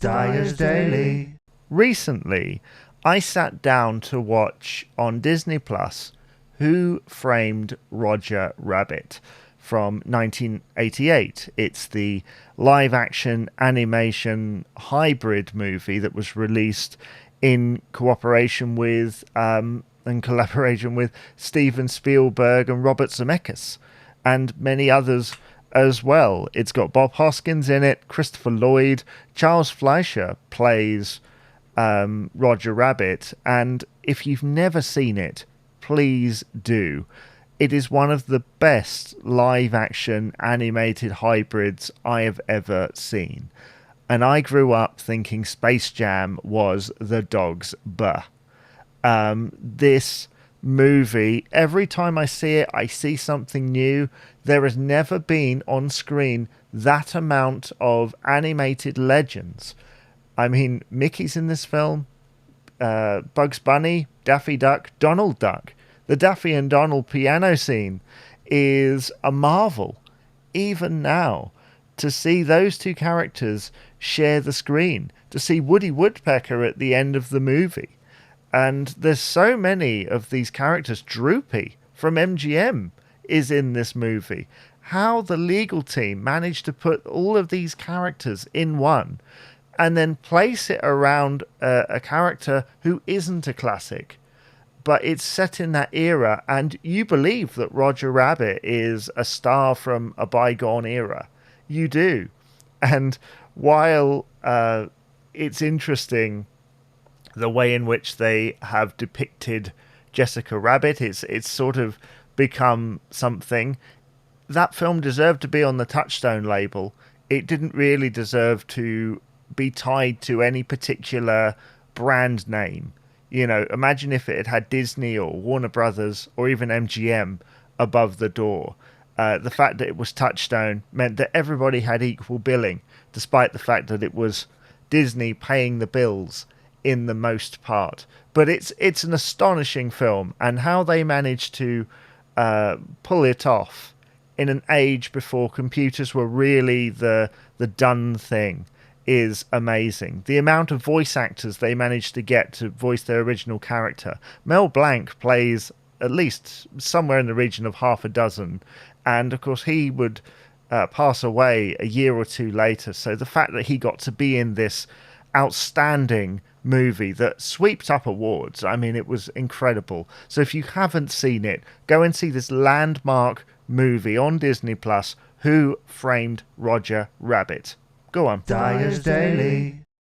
Dyer's Daily. Recently, I sat down to watch on Disney Plus Who Framed Roger Rabbit from 1988. It's the live action animation hybrid movie that was released in cooperation with and collaboration with Steven Spielberg and Robert Zemeckis and many others as well. It's got Bob Hoskins in it, Christopher Lloyd, Charles Fleischer plays Roger Rabbit, and if you've never seen it, please do. It is one of the best live-action animated hybrids I have ever seen. And I grew up thinking Space Jam was the dog's buh. This movie, every time I see it, I see something new. There has never been on screen that amount of animated legends. I mean, Mickey's in this film, Bugs Bunny, Daffy Duck, Donald Duck. The Daffy and Donald piano scene is a marvel, even now, to see those two characters share the screen, to see Woody Woodpecker at the end of the movie. And there's so many of these characters. Droopy from MGM is in this movie. How the legal team managed to put all of these characters in one and then place it around a character who isn't a classic, but it's set in that era, and you believe that Roger Rabbit is a star from a bygone era. You do. And while it's interesting the way in which they have depicted Jessica Rabbit, it's sort of become something. That film deserved to be on the Touchstone label. It didn't really deserve to be tied to any particular brand name. You know, imagine if it had had Disney or Warner Brothers or even MGM above the door. The fact that it was Touchstone meant that everybody had equal billing, despite the fact that it was Disney paying the bills in the most part. But it's an astonishing film, and how they managed to pull it off in an age before computers were really the done thing is amazing. The amount of voice actors they managed to get to voice their original character. Mel Blanc plays at least somewhere in the region of half a dozen, and of course he would pass away a year or two later, so the fact that he got to be in this outstanding movie that sweeps up awards, I mean, it was incredible. So if you haven't seen it, go and see this landmark movie on Disney Plus, Who Framed Roger Rabbit. Go on. Dyer's Daily.